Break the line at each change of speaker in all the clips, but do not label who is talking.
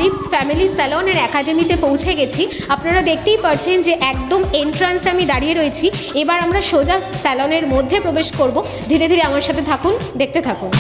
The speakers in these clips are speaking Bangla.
আলিপস ফ্যামিলি স্যালন এর একাডেমিতে পৌঁছে গেছি। আপনারা দেখতেই পাচ্ছেন যে একদম এন্ট্রান্সে আমি দাঁড়িয়ে রয়েছি। এবার আমরা সোজা স্যালনের মধ্যে প্রবেশ করব। ধীরে ধীরে আমার সাথে থাকুন, দেখতে থাকুন।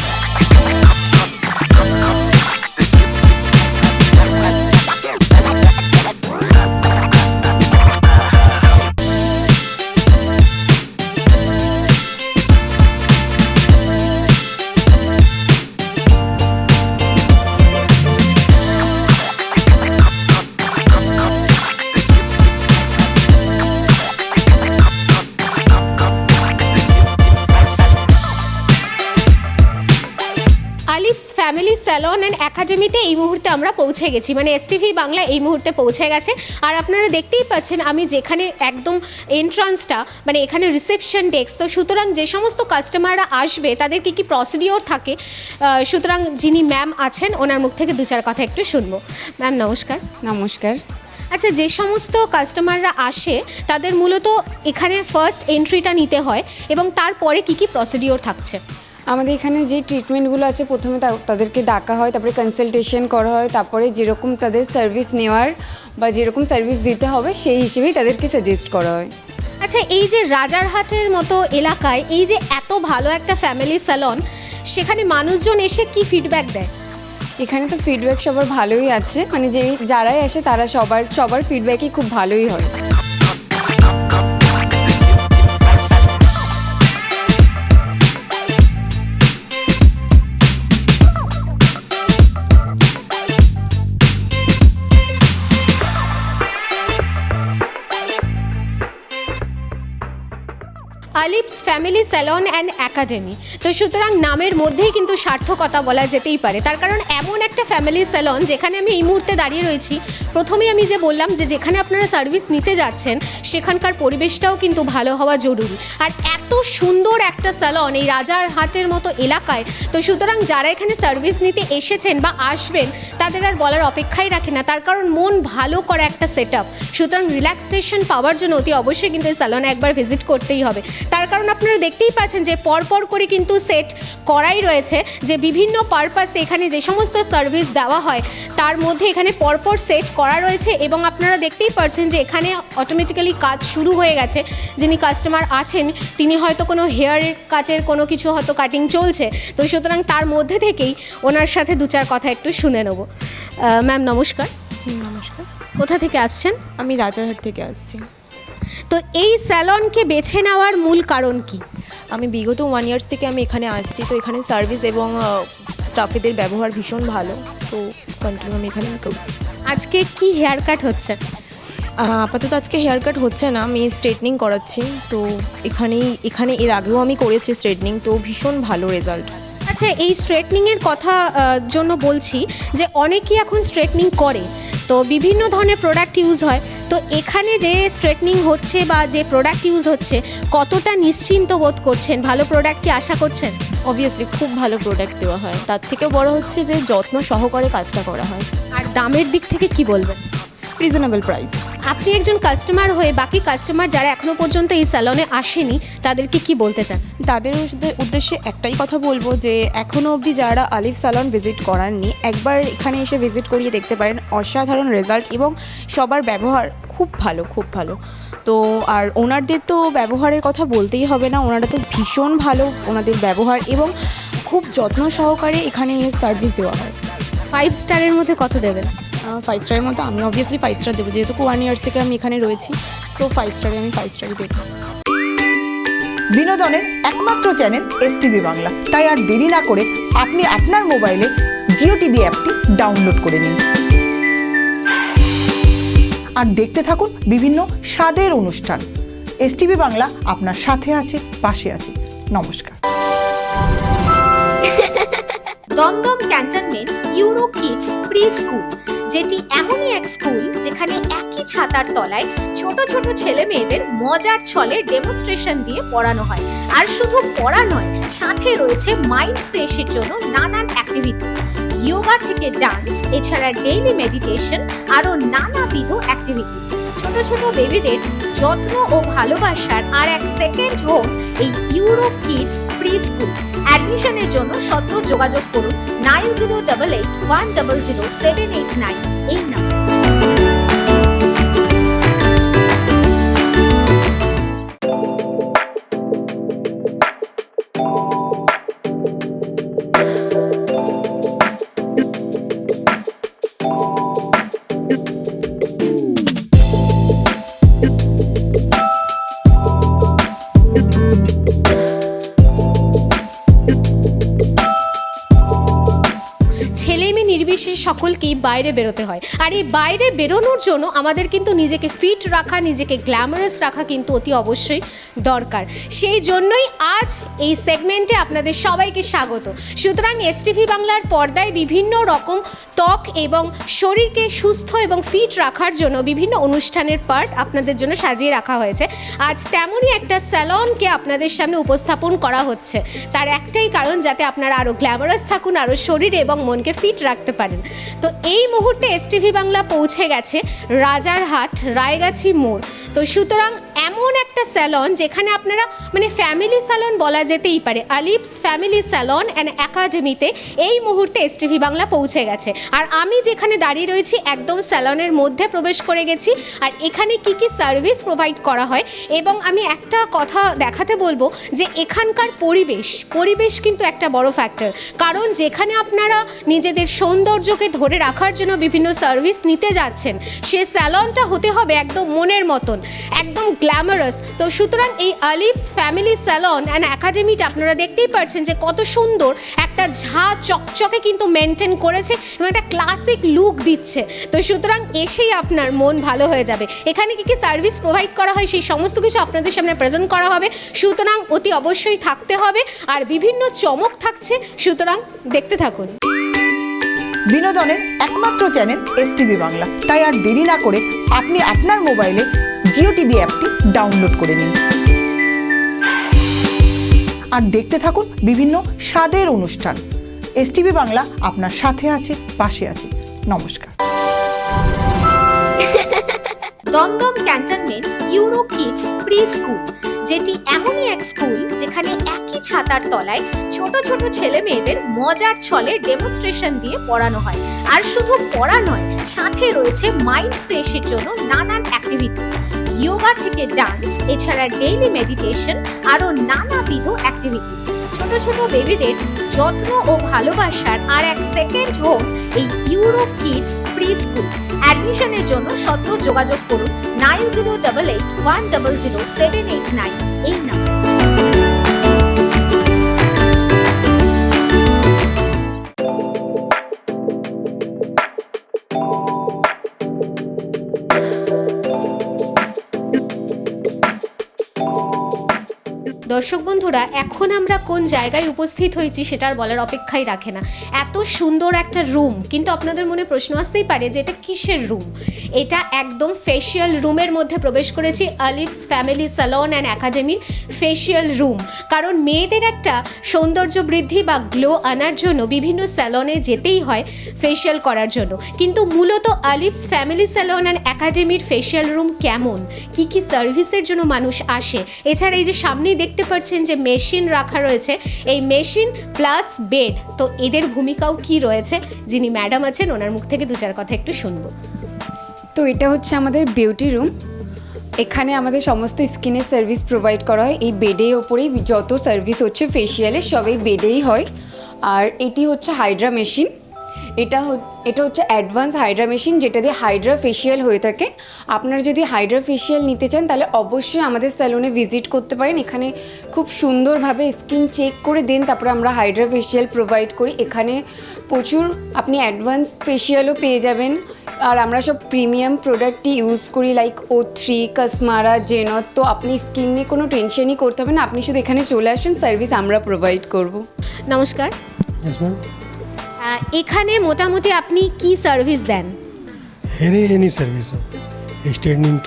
আলিপস ফ্যামিলি স্যালন অ্যান্ড একাডেমিতে এই মুহূর্তে আমরা পৌঁছে গেছি, মানে এসটিভি বাংলা এই মুহূর্তে পৌঁছে গেছে। আর আপনারা দেখতেই পাচ্ছেন আমি যেখানে একদম এন্ট্রান্সটা, মানে এখানে রিসেপশন ডেস্ক। তো সুতরাং যে সমস্ত কাস্টমাররা আসবে তাদের কী কী প্রসিডিওর থাকে, সুতরাং যিনি ম্যাম আছেন ওনার মুখ থেকে দু চার কথা একটু শুনবো। ম্যাম নমস্কার।
নমস্কার।
আচ্ছা, যে সমস্ত কাস্টমাররা আসে তাদের মূলত এখানে ফার্স্ট এন্ট্রিটা নিতে হয় এবং তারপরে কী কী প্রসিডিওর থাকছে?
আমাদের এখানে যে ট্রিটমেন্টগুলো আছে, প্রথমে তাদেরকে ডাকা হয়, তারপরে কনসালটেশন করা হয়, তারপরে যেরকম তাদের সার্ভিস নেওয়ার বা যেরকম সার্ভিস দিতে হবে সেই হিসেবেই তাদেরকে সাজেস্ট করা হয়।
আচ্ছা, এই যে রাজারহাটের মতো এলাকায় এই যে এত ভালো একটা ফ্যামিলি স্যালন, সেখানে মানুষজন এসে কি ফিডব্যাক দেয়?
এখানে তো ফিডব্যাক সবার ভালোই আছে, মানে যারাই আসে তারা সবার ফিডব্যাকই খুব ভালোই হয়।
আলিপস ফ্যামিলি স্যালন অ্যান্ড একাডেমি, তো সুতরাং নামের মধ্যেই কিন্তু সার্থকতা বলা যেতেই পারে। তার কারণ এমন একটা ফ্যামিলি স্যালন যেখানে আমি এই মুহূর্তে দাঁড়িয়ে রয়েছি। প্রথমেই আমি যে বললাম যে যেখানে আপনারা সার্ভিস নিতে যাচ্ছেন সেখানকার পরিবেশটাও কিন্তু ভালো হওয়া জরুরি। আর এত সুন্দর একটা স্যালন এই রাজারহাটের মতো এলাকায়, তো সুতরাং যারা এখানে সার্ভিস নিতে এসেছেন বা আসবেন তাদের আর বলার অপেক্ষাই রাখে না। তার কারণ মন ভালো করা একটা সেট আপ, সুতরাং রিল্যাক্সেশন পাওয়ার জন্য অতি অবশ্যই কিন্তু এই স্যালনে একবার ভিজিট করতেই হবে। তার কারণ আপনারা দেখতেই পাচ্ছেন যে পরপর করে কিন্তু সেট করাই রয়েছে, যে বিভিন্ন পারপাসে এখানে যে সমস্ত সার্ভিস দেওয়া হয় তার মধ্যে এখানে পরপর সেট করা রয়েছে। এবং আপনারা দেখতেই পাচ্ছেন যে এখানে অটোমেটিক্যালি কাজ শুরু হয়ে গেছে। যিনি কাস্টমার আছেন তিনি হয়তো কোনো হেয়ার কাটের কোনো কিছু হয়তো কাটিং চলছে, তো সুতরাং তার মধ্যে থেকেই ওনার সাথে দু চার কথা একটু শুনে নেব। ম্যাম নমস্কার।
নমস্কার।
কোথা থেকে আসছেন?
আমি রাজারহাট থেকে আসছি।
তো এই স্যালনকে বেছে নেওয়ার মূল কারণ কি?
আমি বিগত 1 ইয়ার্স থেকে আমি এখানে আসছি, তো এখানে সার্ভিস এবং স্টাফেদের ব্যবহার ভীষণ ভালো, তো কন্টিনিউ আমি এখানে করি।
আজকে কি হেয়ার কাট হচ্ছে?
আপাতত আজকে হেয়ার কাট হচ্ছে না, আমি স্ট্রেটনিং করাচ্ছি। তো এখানে এর আগেও আমি করেছি স্ট্রেটনিং, তো ভীষণ ভালো রেজাল্ট।
আচ্ছা, এই স্ট্রেটনিংয়ের কথা জন্য বলছি যে অনেকেই এখন স্ট্রেটনিং করে, তো বিভিন্ন ধরনের প্রোডাক্ট ইউজ হয়। তো এখানে যে স্ট্রেটনিং হচ্ছে বা যে প্রোডাক্ট ইউজ হচ্ছে, কতটা নিশ্চিন্ত বোধ করছেন? ভালো প্রোডাক্ট কি আশা করছেন?
অবভিয়াসলি খুব ভালো প্রোডাক্ট দেওয়া হয়, তার থেকেও বড় হচ্ছে যে যত্ন সহকারে কাজটা করা হয়।
আর দামের দিক থেকে কি বলবেন?
Reasonable price.
আপনি একজন কাস্টমার হয়ে বাকি কাস্টমার যারা এখনও পর্যন্ত এই স্যালনে আসেনি তাদেরকে কি বলতে চান?
তাদের উদ্দেশ্যে একটাই কথা বলবো যে এখনও অবধি যারা আলিফ স্যালন ভিজিট করাননি, একবার এখানে এসে ভিজিট করিয়ে দেখতে পারেন। অসাধারণ রেজাল্ট এবং সবার ব্যবহার খুব ভালো, খুব ভালো। তো আর ওনারদের তো ব্যবহারের কথা বলতেই হবে না, ওনারা তো ভীষণ ভালো, ওনাদের ব্যবহার এবং খুব যত্ন সহকারে এখানে সার্ভিস দেওয়া হয়।
5 স্টারের মধ্যে কত দেবেন?
5 স্টারের মধ্যে আমি অবভিয়াসলি 5 স্টার দেবো, যেহেতু 1 ইয়ার্স থেকে আমি এখানে রয়েছি। সো 5 স্টারে আমি 5 স্টারই দেবো।
বিনোদনের একমাত্র চ্যানেল এসটিভি বাংলা, তাই আর দেরি না করে আপনি আপনার মোবাইলে জিও টিভি অ্যাপটি ডাউনলোড করে নিন আর দেখতে থাকুন বিভিন্ন স্বাদের অনুষ্ঠান। এসটিভি বাংলা আপনার সাথে আছে, পাশে আছে। নমস্কার।
Dum Dum cantonment Euro kids pre school, যেটি এমনই এক স্কুল যেখানে একই ছাতার তলায় ছোট ছোট ছেলে মেয়েদের মজার ছলে ডেমনস্ট্রেশন দিয়ে পড়ানো হয়। আর শুধু পড়া নয়, সাথে রয়েছে মাইন্ড ফ্রেশের জন্য নানান অ্যাক্টিভিটিস। যোগা থেকে ডান্স, এছাড়া ডেইলি মেডিটেশন, আরও নানাবিধ অ্যাক্টিভিটিস। ছোট ছোট বেবিদের যত্ন ও ভালোবাসার আর এক সেকেন্ড হোম এই ইউরো কিডস প্রি স্কুল। অ্যাডমিশনের জন্য সত্তর যোগাযোগ করুন 9088100789 এই নাম্বার। ছেলে মেয়ে নির্বিশেষে সকলকেই বাইরে বেরোতে হয়, আর এই বাইরে বেরোনোর জন্য আমাদের কিন্তু নিজেকে ফিট রাখা, নিজেকে গ্ল্যামারাস রাখা কিন্তু অতি অবশ্যই দরকার। সেই জন্যই আজ এই সেগমেন্টে আপনাদের সবাইকে স্বাগত। সুতরাং এসটিভি বাংলার পর্দায় বিভিন্ন রকম ত্বক এবং শরীরকে সুস্থ এবং ফিট রাখার জন্য বিভিন্ন অনুষ্ঠানের পার্ট আপনাদের জন্য সাজিয়ে রাখা হয়েছে। আজ তেমনই একটা স্যালনকে আপনাদের সামনে উপস্থাপন করা হচ্ছে, তার একটাই কারণ যাতে আপনারা আরও গ্ল্যামারাস থাকুন, আরও শরীর এবং মনকে ফিট রাখতে পারেন। তো এই মুহূর্তে এসটিভি বাংলা পৌঁছে গেছে রাজারহাট রায়গাছি মোড়। তো সুতরাং এমন একটা স্যালন যেখানে আপনারা মানে ফ্যামিলি স্যালন বলা যেতেই পারে, আলিপস ফ্যামিলি স্যালন অ্যান্ড একাডেমিতে এই মুহূর্তে এসটিভি বাংলা পৌঁছে গেছে। আর আমি যেখানে দাঁড়িয়ে রয়েছি একদম স্যালনের মধ্যে প্রবেশ করে গেছি। আর এখানে কি কি সার্ভিস প্রোভাইড করা হয়, এবং আমি একটা কথা দেখাতে বলবো যে এখানকার পরিবেশ কিন্তু একটা বড় ফ্যাক্টর। কারণ যেখানে আপনারা নিজেদের সৌন্দর্যকে ধরে রাখার জন্য বিভিন্ন সার্ভিস নিতে যাচ্ছেন, সে স্যালনটা হতে হবে একদম মনের মতন, একদম গ্ল্যামারাস। তো সুতরাং এই আলিপস ফ্যামিলি স্যালন অ্যান্ড একাডেমিটা আপনারা দেখতেই পাচ্ছেন যে কত সুন্দর একটা চকচকে কিন্তু মেনটেন করেছে এবং একটা ক্লাসিক লুক দিচ্ছে। তো সুতরাং এসেই আপনার মন ভালো হয়ে যাবে। এখানে কী কী সার্ভিস প্রোভাইড করা হয় সেই সমস্ত কিছু আপনাদের সামনে প্রেজেন্ট করা হবে। সুতরাং অতি অবশ্যই থাকতে হবে, আর বিভিন্ন চমক থাকছে, সুতরাং দেখতে থাকুন।
বিনোদনের একমাত্র চ্যানেল এসটিভি বাংলা, তাই আর দেরি না করে আপনি আপনার মোবাইলে জিও টিভি অ্যাপটি ডাউনলোড করে নিন আর দেখতে থাকুন বিভিন্ন স্বাদের অনুষ্ঠান। এসটিভি বাংলা আপনার সাথে আছে, পাশে আছে। নমস্কার।
Dum Dum cantonment Euro kids pre school, যেটি এমনই এক স্কুল যেখানে একই ছাতার তলায় ছোট ছোট ছেলে মেয়েদের মজার ছলে ডেমনস্ট্রেশন দিয়ে পড়ানো হয়। আর শুধু পড়া নয়, সাথে রয়েছে মাইন্ড ফ্রেশের জন্য নানান অ্যাক্টিভিটিস। যোগা থেকে ডান্স, এছাড়া ডেইলি মেডিটেশন, আরও নানাবিধ অ্যাক্টিভিটিস। ছোট ছোট বেবিদের যত্ন ও ভালোবাসার আর এক সেকেন্ড হোম এই ইউরো কিডস প্রি স্কুল। অ্যাডমিশনের জন্য সত্তর যোগাযোগ করুন 9088100789 এই নাম্বার। দর্শক বন্ধুরা, এখন আমরা কোন জায়গায় উপস্থিত হয়েছি সেটার বলার অপেক্ষাই রাখে না। এত সুন্দর একটা রুম, কিন্তু আপনাদের মনে প্রশ্ন আসতেই পারে যে এটা কিসের রুম। এটা একদম ফেশিয়াল রুমের মধ্যে প্রবেশ করেছি, আলিপস ফ্যামিলি স্যালন অ্যান্ড একাডেমির ফেশিয়াল রুম। কারণ মেয়েদের একটা সৌন্দর্য বৃদ্ধি বা গ্লো আনার জন্য বিভিন্ন স্যালনে যেতেই হয় ফেশিয়াল করার জন্য। কিন্তু মূলত আলিপস ফ্যামিলি স্যালন অ্যান্ড একাডেমির ফেশিয়াল রুম কেমন, কি কি সার্ভিসের জন্য মানুষ আসে, এছাড়া এই যে সামনেই দেখতে পাচ্ছেন যে মেশিন রাখা রয়েছে, এই মেশিন প্লাস বেড, তো এদের ভূমিকাও কি রয়েছে, যিনি ম্যাডাম আছেন ওনার মুখ থেকে দু চার কথা একটু শুনবো।
তো এটা হচ্ছে আমাদের বিউটি রুম। এখানে আমাদের সমস্ত স্কিনের সার্ভিস প্রোভাইড করা হয়। এই বেডের ওপরেই যত সার্ভিস হচ্ছে ফেশিয়ালের সবই বেডেই হয়। আর এটি হচ্ছে হাইড্রা মেশিন। এটা হচ্ছে অ্যাডভান্স হাইড্রা মেশিন, যেটা দিয়ে হাইড্রা ফেশিয়াল হয়ে থাকে। আপনারা যদি হাইড্রা ফেশিয়াল নিতে চান তাহলে অবশ্যই আমাদের স্যালনে ভিজিট করতে পারেন। এখানে খুব সুন্দরভাবে স্কিন চেক করে দেন, তারপরে আমরা হাইড্রা ফেশিয়াল প্রোভাইড করি। এখানে প্রচুর আপনি অ্যাডভান্স ফেশিয়ালও পেয়ে যাবেন। আর আমরা সব প্রিমিয়াম প্রোডাক্টই ইউজ করি, লাইক O3, কাসমারা, জেনত। তো আপনি স্কিন নিয়ে কোনো টেনশনই করতে হবে না, আপনি শুধু এখানে চলে আসুন, সার্ভিস আমরা প্রোভাইড করব।
নমস্কার।
Yes, ma'am.
এখানে মোটামুটি আপনি কি সার্ভিস দেন?
Any service. Straightening,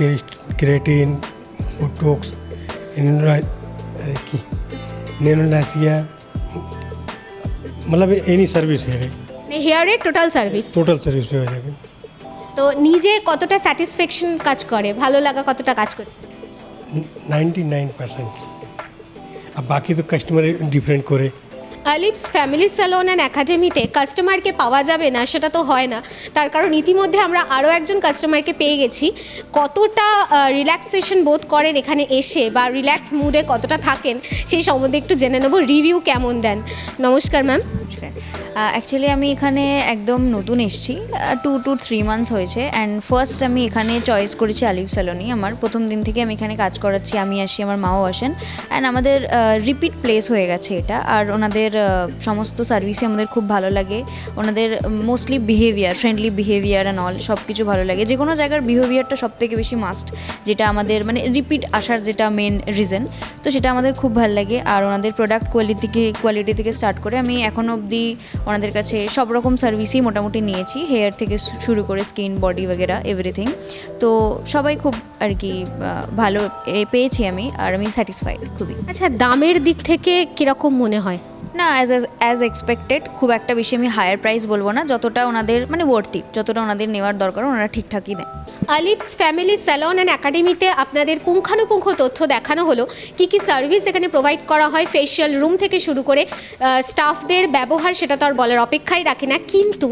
keratin, botox, nanolasia, मतलब एनी सर्विस है।
হেয়ারের টোটাল সার্ভিস।
টোটাল সার্ভিস হয়ে যাবে।
তো নিজে কতটা স্যাটিসফ্যাকশন কাজ করে, ভালো লাগা কতটা কাজ করছে?
99%। আর বাকি তো কাস্টমার ডিফারেন্ট করে।
আলিভস ফ্যামিলি স্যালন অ্যান্ড একাডেমিতে কাস্টমারকে পাওয়া যাবে না সেটা তো হয় না, তার কারণ ইতিমধ্যে আমরা আরও একজন কাস্টমারকে পেয়ে গেছি। কতটা রিল্যাক্সেশন বোধ করেন এখানে এসে, বা রিল্যাক্স মুডে কতটা থাকেন সেই সম্বন্ধে একটু জেনে নেব, রিভিউ কেমন দেন। নমস্কার ম্যাম।
অ্যাকচুয়ালি আমি এখানে একদম নতুন এসেছি, 2 to 3 মান্থস হয়েছে। অ্যান্ড ফার্স্ট আমি এখানে চয়েস করেছি আলিভ স্যালনই। আমার প্রথম দিন থেকে আমি এখানে কাজ করাচ্ছি, আমি আসি, আমার মাও আসেন। অ্যান্ড আমাদের রিপিট প্লেস হয়ে গেছে এটা। আর ওনাদের সমস্ত সার্ভিসই আমাদের খুব ভালো লাগে। ওনাদের mostly behaviour, friendly behaviour and all সব কিছু ভালো লাগে। যে কোনো জায়গার বিহেভিয়ারটা সব থেকে বেশি মাস্ট, যেটা আমাদের মানে রিপিট আসার যেটা মেন রিজন, তো সেটা আমাদের খুব ভালো লাগে। আর ওনাদের প্রোডাক্ট কোয়ালিটি থেকে স্টার্ট করে আমি এখনও অবধি ওনাদের কাছে সব রকম সার্ভিসই মোটামুটি নিয়েছি, হেয়ার থেকে শুরু করে স্কিন, বডি বগেরা এভরিথিং। তো সবাই খুব আর কি ভালো পেয়েছি আমি, আর আমি স্যাটিসফাইড খুবই।
আচ্ছা, দামের দিক থেকে কীরকম মনে হয়?
না, অ্যাজ এক্সপেক্টেড, খুব একটা বেশি আমি হায়ার প্রাইস বলবো না, যতটা ওনাদের মানে ওয়ার্থ ইট, যতটা ওনাদের নেওয়ার দরকার ওনারা ঠিকঠাকই দেন।
আলিভস ফ্যামিলি স্যালন অ্যান্ড একাডেমিতে আপনাদের পুঙ্খানুপুঙ্খ তথ্য দেখানো হলো, কী কী সার্ভিস এখানে প্রোভাইড করা হয়। ফেশিয়াল রুম থেকে শুরু করে স্টাফদের ব্যবহার সেটা তো আর বলার অপেক্ষাই রাখে না, কিন্তু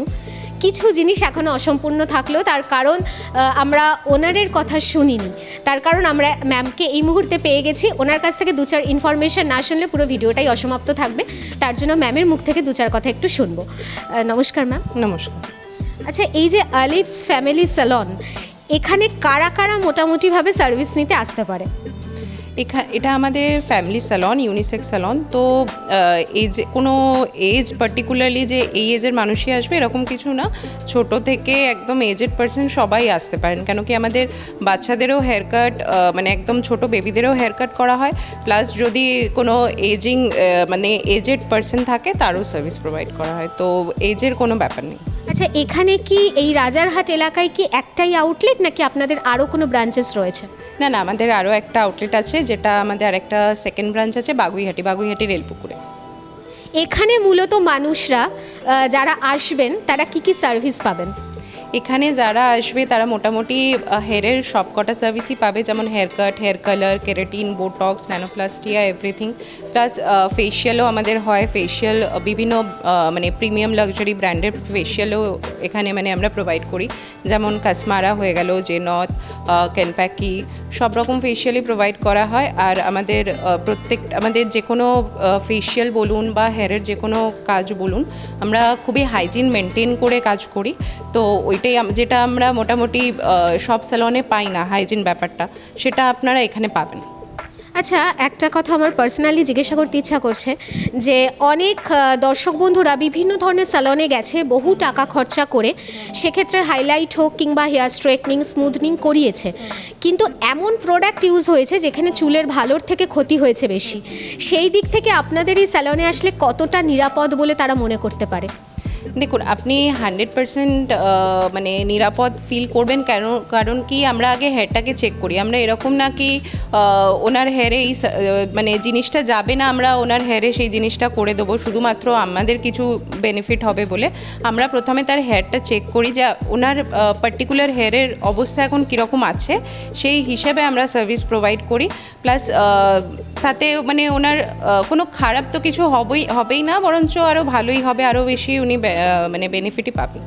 কিছু জিনিস এখনও অসম্পূর্ণ থাকলেও তার কারণ আমরা ওনারের কথা শুনিনি। তার কারণ আমরা ম্যামকে এই মুহূর্তে পেয়ে গেছি, ওনার কাছ থেকে 2-4 ইনফরমেশন না শুনলে পুরো ভিডিওটাই অসমাপ্ত থাকবে। তার জন্য ম্যামের মুখ থেকে 2-4 কথা একটু শুনবো। নমস্কার ম্যাম।
নমস্কার।
আচ্ছা, এই যে আলিভস ফ্যামিলি স্যালন, এখানে কারা কারা মোটামুটিভাবে সার্ভিস নিতে আসতে পারে?
এটা আমাদের ফ্যামিলি স্যালন, ইউনিসেক্স স্যালন। তো এজ কোনো এজ পার্টিকুলারলি যে এই এজের মানুষই আসবে এরকম কিছু না, ছোট থেকে একদম এজেড পার্সন সবাই আসতে পারেন। কেন কি আমাদের বাচ্চাদেরও হেয়ার কাট, মানে একদম ছোট বেবিদেরও হেয়ার কাট করা হয়, প্লাস যদি কোনো এজিং মানে এজেড পার্সন থাকে তারও সার্ভিস প্রোভাইড করা হয়। তো এজের কোনো ব্যাপার নেই।
আচ্ছা, এখানে কি এই রাজারহাট এলাকায় কি একটাই আউটলেট, নাকি আপনাদের আরও কোনো ব্রাঞ্চেস রয়েছে?
না, আমাদের আরও একটা আউটলেট আছে, যেটা আমাদের আরেকটা সেকেন্ড ব্রাঞ্চ আছে বাগুইহাটি রেলপুকুরে।
এখানে মূলত মানুষরা যারা আসবেন তারা কি কি সার্ভিস পাবেন?
এখানে যারা আসবে তারা মোটামুটি হেয়ারের সব কটা সার্ভিসই পাবে, যেমন hair cut, hair colour, keratin, botox, nanoplastia, everything. Plus ফেশিয়ালও আমাদের হয়। ফেশিয়াল বিভিন্ন মানে প্রিমিয়াম লাক্সারি ব্র্যান্ডের ফেশিয়ালও এখানে মানে আমরা প্রোভাইড করি, যেমন কাসমারা হয়ে গেল, জেনথ, কেনপ্যাকি, সব রকম ফেশিয়ালই প্রোভাইড করা হয়। আর আমাদের আমাদের যে কোনো ফেশিয়াল বলুন বা হেয়ারের যে কোনো কাজ বলুন, আমরা খুবই হাইজিন মেনটেন করে কাজ করি। তো ওইটাই যেটা আমরা মোটামুটি সব স্যালনে পাই না, হাইজিন ব্যাপারটা, সেটা আপনারা এখানে পাবেন।
আচ্ছা, একটা কথা আমার পার্সোনালি জিজ্ঞাসা করতে ইচ্ছা করছে যে অনেক দর্শক বন্ধুরা বিভিন্ন ধরনের স্যালনে গেছে বহু টাকা খরচা করে, সেক্ষেত্রে হাইলাইট হোক কিংবা হেয়ার স্ট্রেটনিং, স্মুথনিং করিয়েছে, কিন্তু এমন প্রোডাক্ট ইউজ হয়েছে যেখানে চুলের ভালোর থেকে ক্ষতি হয়েছে বেশি। সেই দিক থেকে আপনাদের এই স্যালনে আসলে কতটা নিরাপদ বলে তারা মনে করতে পারে?
দেখুন, আপনি 100% মানে নিরাপদ ফিল করবেন। কারণ কি আমরা আগে হেয়ারটাকে চেক করি। আমরা এরকম না কি ওনার হেয়ারে এই মানে জিনিসটা যাবে না, আমরা ওনার হেয়ারে সেই জিনিসটা করে দেবো শুধুমাত্র আমাদের কিছু বেনিফিট হবে বলে। আমরা প্রথমে তার হেয়ারটা চেক করি যে ওনার পার্টিকুলার হেয়ারের অবস্থা এখন কীরকম আছে, সেই হিসাবে আমরা সার্ভিস প্রোভাইড করি। প্লাস তাতে মানে ওনার কোনো খারাপ তো কিছু হবেই না, বরঞ্চ আরও ভালোই হবে, আরও বেশি উনি মানে বেনিফিটই পাবেন।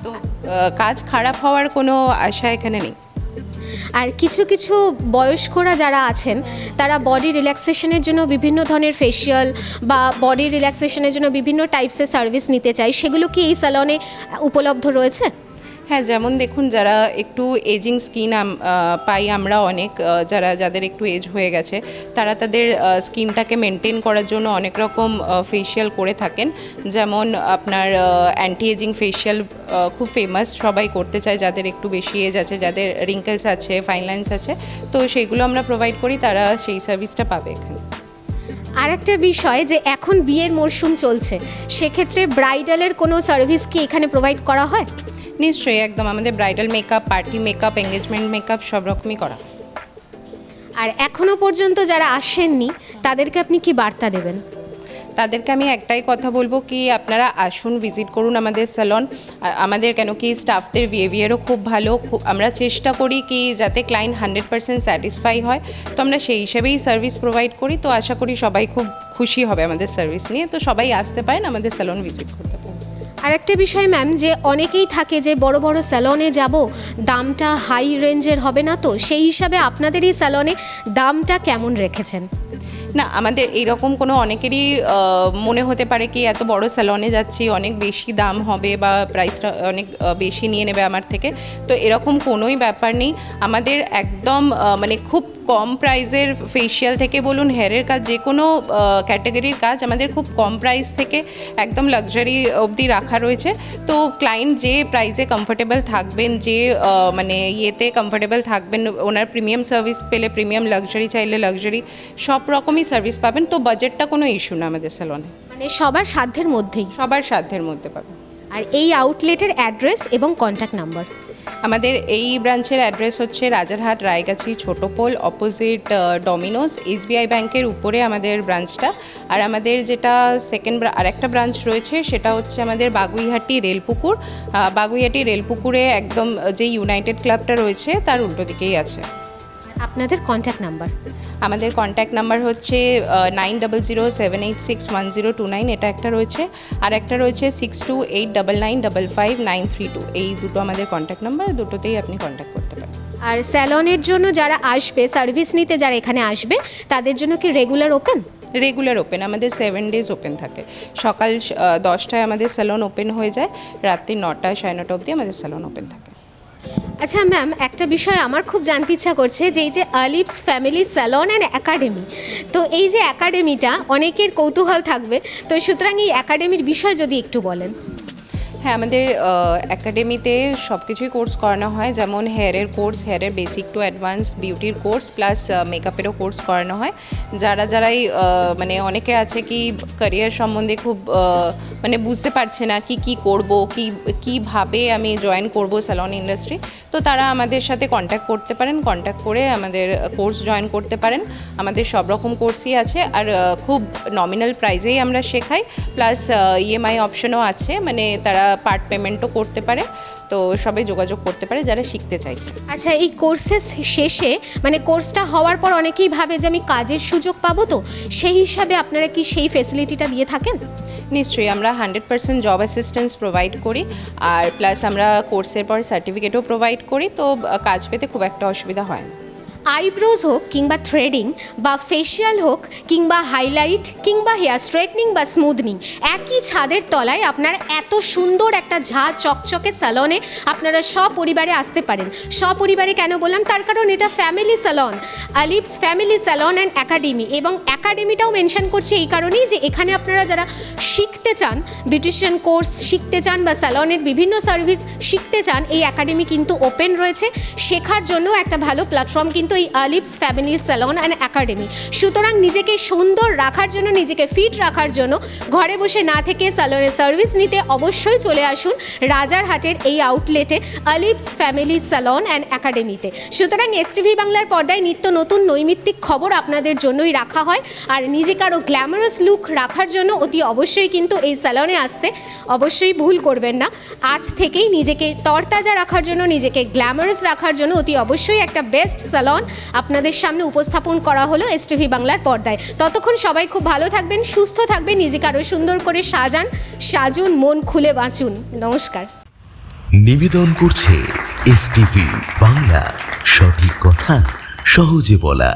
তো কাজ খারাপ হওয়ার কোনো আশা এখানে নেই।
আর কিছু কিছু বয়স্করা যারা আছেন তারা বডি রিল্যাক্সেশনের জন্য বিভিন্ন ধরনের ফেশিয়াল বা বডি রিল্যাক্সেশনের জন্য বিভিন্ন টাইপসের সার্ভিস নিতে চায়, সেগুলো কি এই স্যালনে উপলব্ধ রয়েছে?
হ্যাঁ, যেমন দেখুন, যারা একটু এজিং স্কিন পাই আমরা অনেক, যাদের একটু এজ হয়ে গেছে, তারা তাদের স্কিনটাকে মেনটেন করার জন্য অনেক রকম ফেশিয়াল করে থাকেন। যেমন আপনার অ্যান্টি এজিং ফেশিয়াল খুব ফেমাস, সবাই করতে চায় যাদের একটু বেশি এজ আছে, যাদের রিঙ্কেলস আছে, ফাইন লাইন্স আছে, তো সেইগুলো আমরা প্রোভাইড করি, তারা সেই সার্ভিসটা পাবে এখানে।
আর একটা বিষয় যে এখন বিয়ের মরশুম চলছে, সেক্ষেত্রে ব্রাইডালের কোনো সার্ভিস কি এখানে প্রোভাইড করা হয়?
নিশ্চয়ই, একদম। আমাদের bridal makeup, party makeup, engagement makeup সব রকমই করা।
আর এখনও পর্যন্ত যারা আসেননি তাদেরকে আপনি কি বার্তা দেবেন?
তাদেরকে আমি একটাই কথা বলবো কি আপনারা আসুন, ভিজিট করুন আমাদের স্যালন। আমাদের কেন কি স্টাফদের বিহেভিয়ারও খুব ভালো, আমরা চেষ্টা করি কি যাতে ক্লায়েন্ট 100% স্যাটিসফাই হয়, তো আমরা সেই হিসেবেই সার্ভিস প্রোভাইড করি। তো আশা করি সবাই খুব খুশি হবে আমাদের সার্ভিস নিয়ে, তো সবাই আসতে পারেন, আমাদের স্যালন ভিজিট করতে পারেন।
আর একটা বিষয় ম্যাম, যে অনেকেই থাকে যে বড় বড় স্যালনে যাব, দামটা হাই রেঞ্জের হবে না, তো সেই হিসাবে আপনাদের এই স্যালনে দামটা কেমন রেখেছেন?
না, আমাদের এইরকম কোনো অনেকেরই মনে হতে পারে কি এত বড় স্যালনে যাচ্ছি, অনেক বেশি দাম হবে বা প্রাইসটা অনেক বেশি নিয়ে নেবে আমার থেকে, তো এরকম কোনোই ব্যাপার নেই। আমাদের একদম মানে খুব কম প্রাইসের ফেশিয়াল থেকে বলুন, হেয়ারের কাজ, যে কোনো ক্যাটাগরির কাজ আমাদের খুব কম প্রাইস থেকে একদম লাক্সারি অবধি রাখা রয়েছে। তো ক্লায়েন্ট যে প্রাইসে কমফোর্টেবল থাকবেন, যে মানে ইয়েতে কমফোর্টেবল থাকবেন, ওনার প্রিমিয়াম সার্ভিস পেলে প্রিমিয়াম, লাক্সারি চাইলে লাক্সারি, সব রকমই সার্ভিস পাবেন। তো বাজেটটা কোনো ইস্যু না আমাদের স্যালনে,
মানে সবার সাধ্যের মধ্যেই।
সবার সাধ্যের মধ্যে পাবেন।
আর এই আউটলেটের অ্যাড্রেস এবং কন্ট্যাক্ট নাম্বার?
আমাদের এই ব্রাঞ্চের অ্যাড্রেস হচ্ছে Rajarhat, Raigachi, Chhotopol, opposite Domino's, SBI ব্যাংকের উপরে আমাদের ব্রাঞ্চটা। আর আমাদের যেটা আরেকটা ব্রাঞ্চ রয়েছে সেটা হচ্ছে আমাদের বাগুইহাটি রেলপুকুর। বাগুইহাটি রেলপুকুরে একদম যে ইউনাইটেড ক্লাবটা রয়েছে তার উল্টো দিকেই আছে।
আপনাদের কন্ট্যাক্ট নাম্বার?
আমাদের কন্ট্যাক্ট নাম্বার হচ্ছে 9007861029, এটা একটা রয়েছে, আর একটা রয়েছে 6289955932। এই দুটো আমাদের কন্ট্যাক্ট নাম্বার, দুটোতেই আপনি কন্ট্যাক্ট করতে পারেন।
আর স্যালনের জন্য যারা আসবে, সার্ভিস নিতে যারা এখানে আসবে, তাদের জন্য কি রেগুলার ওপেন?
রেগুলার ওপেন, আমাদের 7 ডেজ ওপেন থাকে। সকাল 10টায় আমাদের স্যালন ওপেন হয়ে যায়, রাত্রি 9টা 9:30 অবধি আমাদের স্যালন ওপেন থাকে।
আচ্ছা ম্যাম, একটা বিষয় আমার খুব জানতে ইচ্ছা করছে, যে এই যে আলিভস ফ্যামিলি স্যালন অ্যান্ড একাডেমি, তো এই যে একাডেমিটা অনেকের কৌতূহল থাকবে, তো সুতরাং এই একাডেমির বিষয় যদি একটু বলেন।
হ্যাঁ, আমাদের একাডেমিতে সব কিছুই কোর্স করানো হয়, যেমন হেয়ারের কোর্স, হেয়ারের বেসিক টু অ্যাডভান্স, বিউটির কোর্স, প্লাস মেকআপেরও কোর্স করানো হয়। যারাই মানে অনেকে আছে কি ক্যারিয়ার সম্বন্ধে খুব মানে বুঝতে পারছে না কি করব, কিভাবে আমি জয়েন করব স্যালন ইন্ডাস্ট্রি, তো তারা আমাদের সাথে কন্ট্যাক্ট করতে পারেন, কন্ট্যাক্ট করে আমাদের কোর্স জয়েন করতে পারেন। আমাদের সব রকম কোর্সই আছে, আর খুব নমিনাল প্রাইসেই আমরা শেখাই, প্লাস EMI অপশনও আছে, মানে তারা পার্ট পেমেন্টও করতে পারে। তো সবাই যোগাযোগ করতে পারে যারা শিখতে চাইছে।
আচ্ছা, এই কোর্সের শেষে মানে কোর্সটা হওয়ার পর অনেকেই ভাবে যে আমি কাজের সুযোগ পাবো, তো সেই হিসাবে আপনারা কি সেই ফেসিলিটিটা দিয়ে থাকেন?
নিশ্চয়ই, আমরা 100% জব অ্যাসিস্ট্যান্স প্রোভাইড করি, আর প্লাস আমরা কোর্সের পর সার্টিফিকেটও প্রোভাইড করি, তো কাজ পেতে খুব একটা অসুবিধা হয় না।
আইব্রোজ হোক কিংবা থ্রেডিং বা ফেশিয়াল হোক কিংবা হাইলাইট কিংবা হেয়ার স্ট্রেটনিং বা স্মুথনিং, একই ছাদের তলায় আপনার এত সুন্দর একটা চকচকে স্যালনে আপনারা সপরিবারে আসতে পারেন। সপরিবারে কেন বললাম, তার কারণ এটা ফ্যামিলি স্যালন, আলিভস ফ্যামিলি স্যালন অ্যান্ড একাডেমি। এবং একাডেমিটাও মেনশন করছি এই কারণেই যে এখানে আপনারা যারা শিখতে চান, বিউটিশিয়ান কোর্স শিখতে চান বা স্যালনের বিভিন্ন সার্ভিস শিখতে চান, এই একাডেমি কিন্তু ওপেন রয়েছে। শেখার জন্য একটা ভালো প্ল্যাটফর্ম কিন্তু এই আলিভস ফ্যামিলি স্যালন অ্যান্ড একাডেমি। সুতরাং নিজেকে সুন্দর রাখার জন্য, নিজেকে ফিট রাখার জন্য, ঘরে বসে না থেকে স্যালনের সার্ভিস নিতে অবশ্যই চলে আসুন রাজারহাটের এই আউটলেটে আলিভস ফ্যামিলি স্যালন অ্যান্ড একাডেমিতে। সুতরাং STV বাংলার পর্দায় নিত্য নতুন নৈমিত্তিক খবর আপনাদের জন্যই রাখা হয়, আর নিজেকে আরও গ্ল্যামারাস লুক রাখার জন্য অতি অবশ্যই কিন্তু এই স্যালনে আসতে অবশ্যই ভুল করবেন না। আজ থেকেই নিজেকে তরতাজা রাখার জন্য, নিজেকে গ্ল্যামারাস রাখার জন্য অতি অবশ্যই একটা বেস্ট স্যালন আপনাদের সামনে উপস্থাপন করা হলো STV বাংলার পর্দায়। ততক্ষণ সবাই খুব ভালো থাকবেন, সুস্থ থাকবেন, নিজেকে আরও সুন্দর করে সাজুন, মন খুলে বাঁচুন। নমস্কার।
নিবেদন করছে STV বাংলা, সঠিক কথা সহজে বলা।